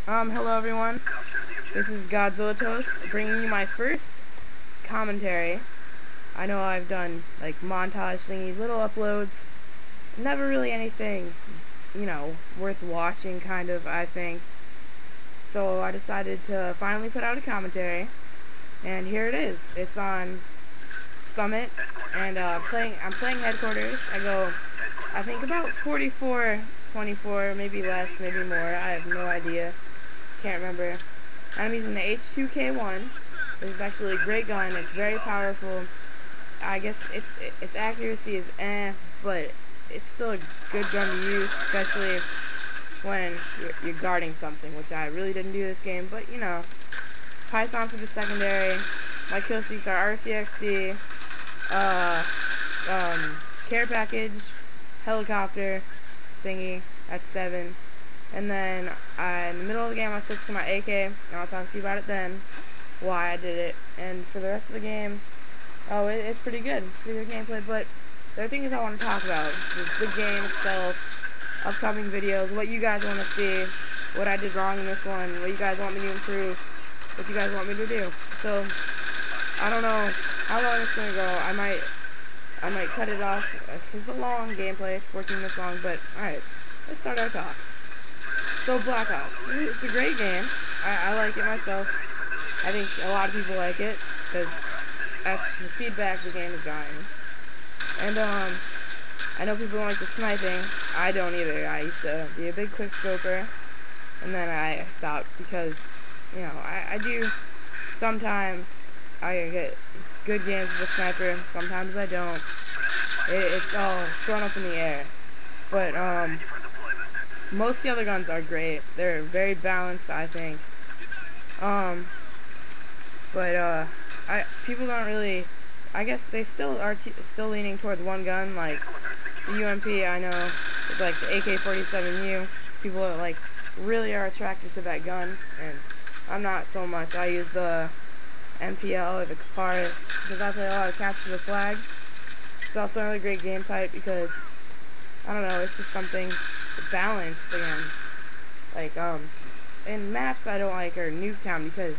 Hello everyone. This is WEAREMONSTERTOAST bringing you my first commentary. I know I've done like montage thingies, little uploads, never really anything, worth watching kind of, I think. So I decided to finally put out a commentary, and here it is. It's on Summit, and I'm playing Headquarters. I go, I think about 44, 24, maybe less, maybe more. I have no idea. Just can't remember. I'm using the H2K1. This is actually a great gun. It's very powerful. I guess its accuracy is but it's still a good gun to use, especially when you're guarding something, which I really didn't do this game. But Python for the secondary. My kill streaks are RCXD, care package, helicopter thingy at 7, and then in the middle of the game I switched to my AK, and I'll talk to you about it then, why I did it. And for the rest of the game, it's pretty good. It's pretty good gameplay. But there are things I want to talk about: the game itself, upcoming videos, what you guys want to see, what I did wrong in this one, what you guys want me to improve, what you guys want me to do. So I don't know how long it's gonna go. I might cut it off. It's a long gameplay, it's 14 minutes long, but alright, let's start our talk. So Black Ops, it's a great game. I like it myself. I think a lot of people like it, because that's the feedback the game is gotten. And I know people don't like the sniping. I don't either. I used to be a big quickscoper, and then I stopped because, I do sometimes. I get good games with a sniper, sometimes I don't. It's all thrown up in the air. But most of the other guns are great. They're very balanced, I think. People don't really, I guess they still are still leaning towards one gun, like the UMP. I know it's like the AK-47U. People are really are attracted to that gun, and I'm not so much. I use the MPL or the Caparis because I play a lot of capture the flag. It's also another great game type because I don't know, it's just something balanced again. In maps I don't like are Nuketown because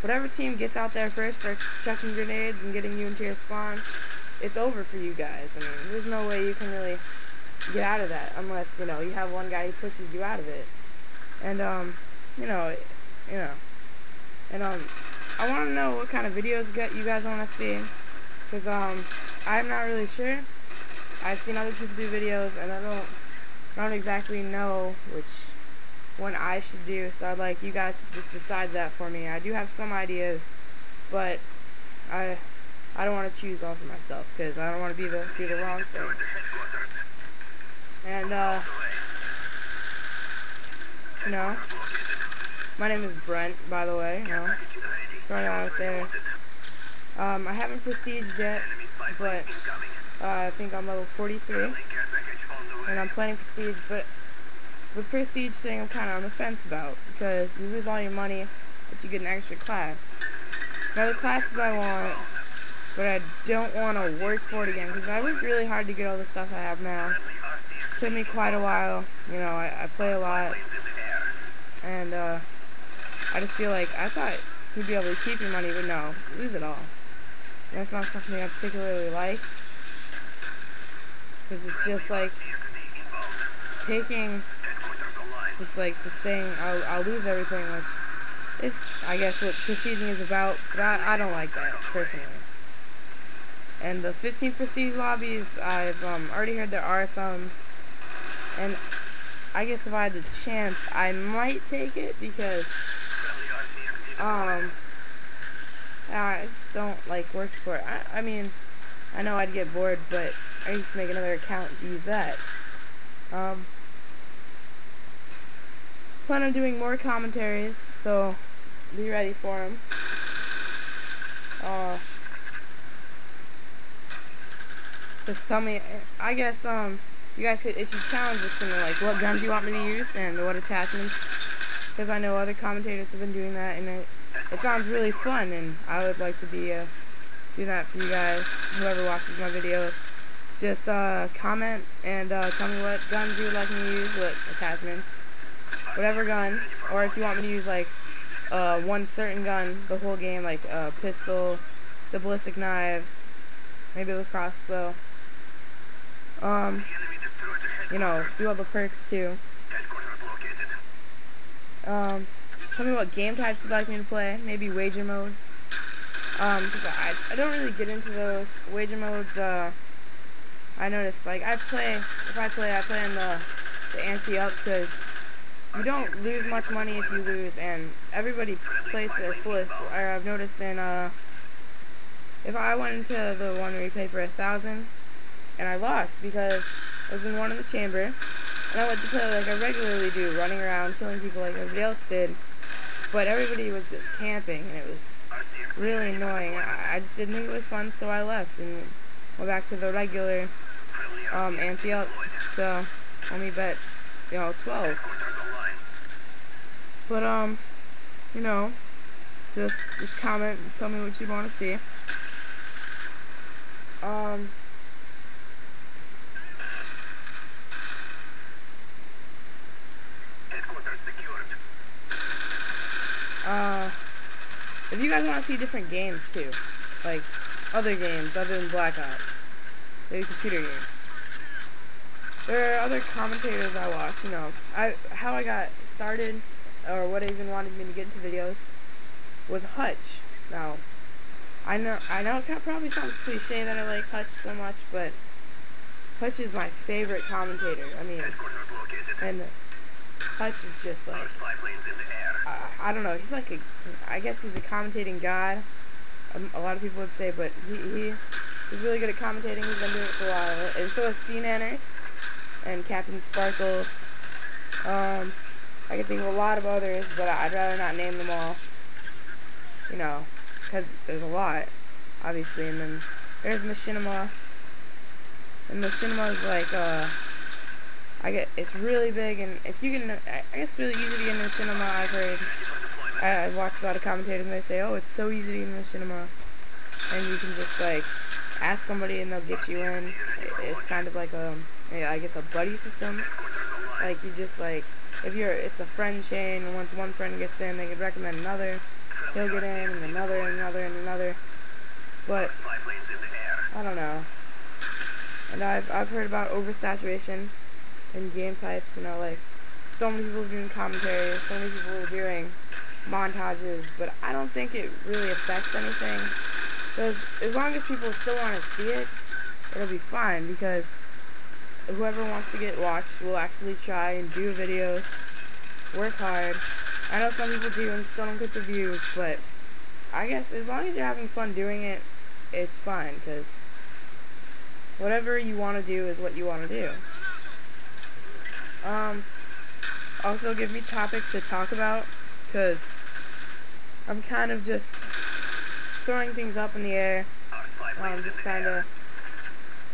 whatever team gets out there first starts chucking grenades and getting you into your spawn, it's over for you guys. There's no way you can really get out of that unless you have one guy who pushes you out of it. And I want to know what kind of videos you guys want to see, because I'm not really sure. I've seen other people do videos, and I don't exactly know which one I should do, so I'd like you guys to just decide that for me. I do have some ideas, but I don't want to choose all for myself, because I don't want to do the wrong thing. And my name is Brent, by the way. Throwing it out there. I haven't prestiged yet, but I think I'm level 43, and I'm planning prestige. But the prestige thing, I'm kind of on the fence about, because you lose all your money, but you get an extra class. Now the classes I want, but I don't want to work for it again, because I worked really hard to get all the stuff I have now. It took me quite a while. I play a lot, and I just feel like I thought you'd be able to keep your money, but no, lose it all. And that's not something I particularly like, because it's just like taking, just saying I'll lose everything, which is, I guess, what prestiging is about. But I don't like that personally. And the 15 prestige lobbies, I've already heard there are some, and I guess if I had the chance, I might take it, because I just don't like working for it. I know I'd get bored, but I just make another account to use that. Plan on doing more commentaries, so be ready for them. Just tell me, I guess you guys could issue challenges to me, like what guns you want me to use and what attachments, because I know other commentators have been doing that, and it sounds really fun, and I would like to be do that for you guys, whoever watches my videos. Just comment and tell me what guns you would like me to use, what attachments. whatever gun, or if you want me to use like one certain gun the whole game, like pistol, the ballistic knives, maybe the crossbow. You know, do all the perks too. Tell me what game types you'd like me to play. Maybe wager modes. Because I don't really get into those wager modes. I noticed, like, if I play in the ante-up, because you don't lose much money if you lose, and everybody plays to their fullest. Or I've noticed in, if I went into the one where you pay for 1,000, and I lost because I was in one in the chamber, and I went to play like I regularly do, running around, killing people like everybody else did, but everybody was just camping, and it was really annoying. I just didn't think it was fun, so I left, and went back to the regular, ante-up, so, only bet, 12. But, you know, just comment and tell me what you want to see. If you guys want to see different games too, like other games other than Black Ops, maybe computer games. There are other commentators I watch, how I got started, or what even wanted me to get into videos, was Hutch. Now, I know it probably sounds cliche that I like Hutch so much, but Hutch is my favorite commentator. I mean, and Hutch is just like, I don't know, he's like I guess he's a commentating god, a lot of people would say, but he's really good at commentating. He's been doing it for a while, and so is C-Nanners and Captain Sparkles. I can think of a lot of others, but I'd rather not name them all, because there's a lot, obviously. And then there's Machinima, and Machinima's like, it's really big, and if you can, I guess it's really easy to get into Machinima. I've heard, I've watched a lot of commentators, and they say, oh, it's so easy to get into Machinima, and you can just, like, ask somebody, and they'll get you in. It's kind of like I guess a buddy system. Like, you just, like, it's a friend chain, and once one friend gets in, they could recommend another, he'll get in, and another, and another, and another. But, I don't know. And I've heard about oversaturation in game types, like, so many people are doing commentary, so many people are doing montages, but I don't think it really affects anything, because as long as people still want to see it, it'll be fine, because whoever wants to get watched will actually try and do videos, work hard. I know some people do and still don't get the views, but I guess as long as you're having fun doing it, it's fine, because whatever you want to do is what you want to do. Also give me topics to talk about, because I'm kind of just throwing things up in the air. Just kind of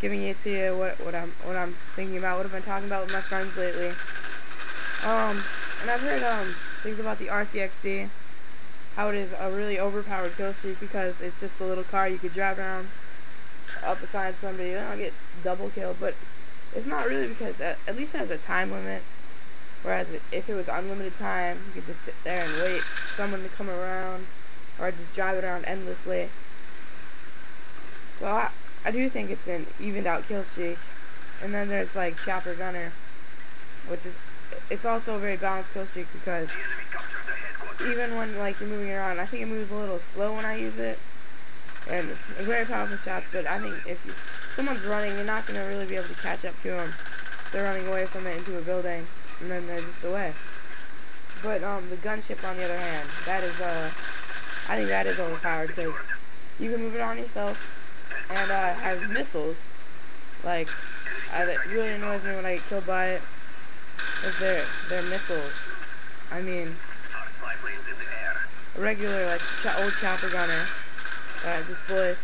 giving it to you what I'm thinking about, what I've been talking about with my friends lately. And I've heard things about the RCXD, how it is a really overpowered kill streak, because it's just a little car you could drive around up beside somebody, then I'll get double killed, but it's not really, because at least it has a time limit, whereas if it was unlimited time, you could just sit there and wait for someone to come around, or just drive it around endlessly. So I do think it's an evened out kill streak. And then there's like Chopper Gunner, which is, it's also a very balanced kill streak, because even when like you're moving around, I think it moves a little slow when I use it, and very powerful shots. But I think if someone's running, you're not going to really be able to catch up to them. They're running away from it into a building, and then they're just away. But the gunship, on the other hand, that is I think that is overpowered, because you can move it on yourself and have missiles. Like, it really annoys me when I get killed by it, is their missiles. I mean, a regular like old Chopper Gunner, just bullets,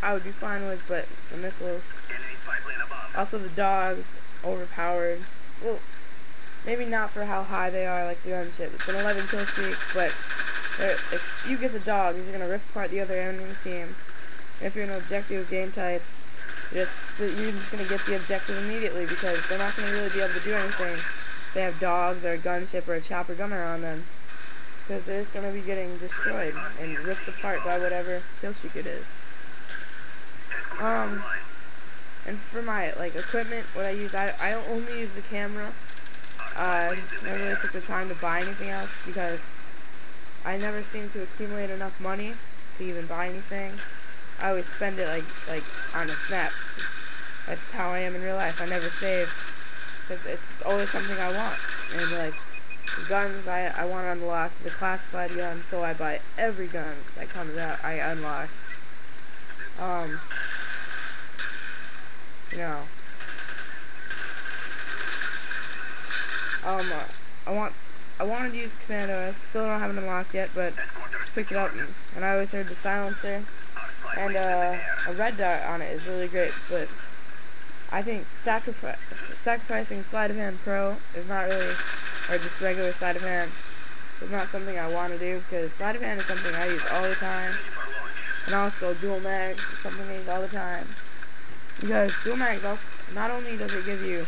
I would be fine with, but the missiles. Also the dogs, overpowered. Well, maybe not for how high they are, like the gunship. It's an 11 kill streak, but if you get the dogs, you're gonna rip apart the other enemy team. And if you're an objective game type, you're just gonna get the objective immediately, because they're not gonna really be able to do anything they have dogs or a gunship or a chopper gunner on them, because they're just gonna be getting destroyed and ripped apart by whatever kill streak it is. And for my like equipment, what I use, I only use the camera. I never really took the time to buy anything else because I never seem to accumulate enough money to even buy anything. I always spend it like on a snap. That's how I am in real life. I never save because it's always something I want. And like guns, I want to unlock the classified guns, so I buy every gun that comes out. I unlock. You know. I wanted to use Commando. I still don't have it unlocked yet, but picked it up, and I always heard the silencer, and a red dot on it is really great. But I think sacrificing sleight of hand pro is not really, or just regular sleight of hand, is not something I want to do, because sleight of hand is something I use all the time, and also dual mags is something I use all the time. Because dual mags also, not only does it give you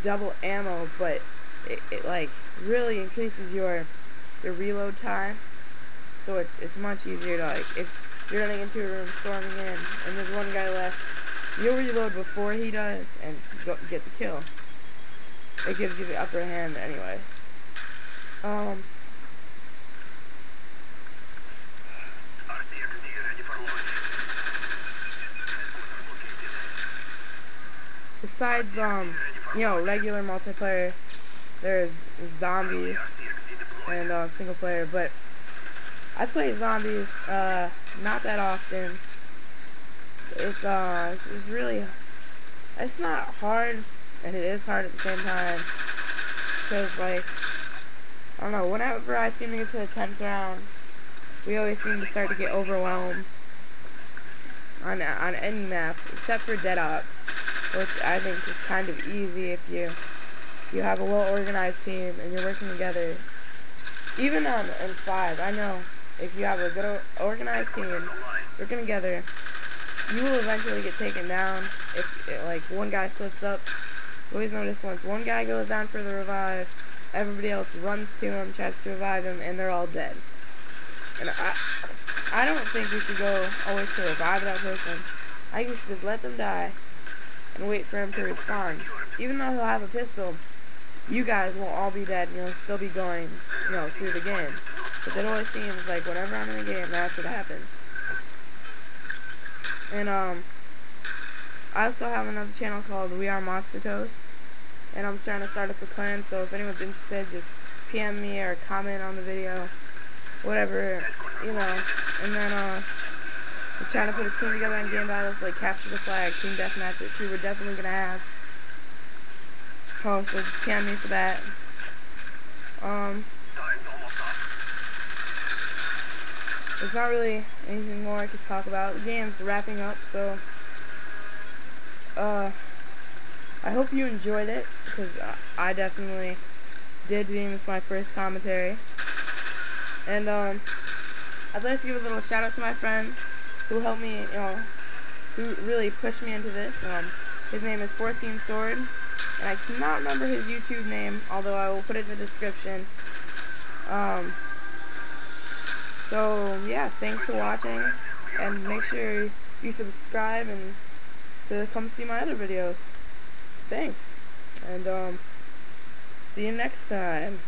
double ammo, but it like really increases your reload time. So it's much easier to, like, if you're running into a room, storming in, and there's one guy left, you'll reload before he does and get the kill. It gives you the upper hand anyways. Besides, you know, regular multiplayer, there's zombies and single player, but I play zombies not that often. It's really, it's not hard, and it is hard at the same time, because like, I don't know, whenever I seem to get to the 10th round, we always seem to start to get overwhelmed on any map, except for Dead Ops, which I think is kind of easy if you have a well-organized team and you're working together. Even in 5, I know if you have a good organized team working together, you will eventually get taken down. If like one guy slips up, you always notice once one guy goes down for the revive, everybody else runs to him, tries to revive him, and they're all dead. And I don't think we should go always to revive that person. I think we should just let them die and wait for him to respawn. Even though he'll have a pistol, you guys won't all be dead, and you'll still be going, you know, through the game. Because it always seems like whenever I'm in a game, that's what happens. And I also have another channel called WEAREMONSTERTOAST, and I'm trying to start up a clan, so if anyone's interested, just PM me or comment on the video, whatever, you know. And then I'm trying to put a team together in game battles like Capture the Flag, Team Deathmatch, which we're definitely gonna have. So just PM me for that. There's not really anything more I could talk about. The game's wrapping up, so I hope you enjoyed it, because I definitely did, being this my first commentary. And I'd like to give a little shout out to my friend who helped me, you know, who really pushed me into this. His name is Foreseen Sword, and I cannot remember his YouTube name, although I will put it in the description. So yeah, thanks for watching, and make sure you subscribe and to come see my other videos. Thanks, and see you next time.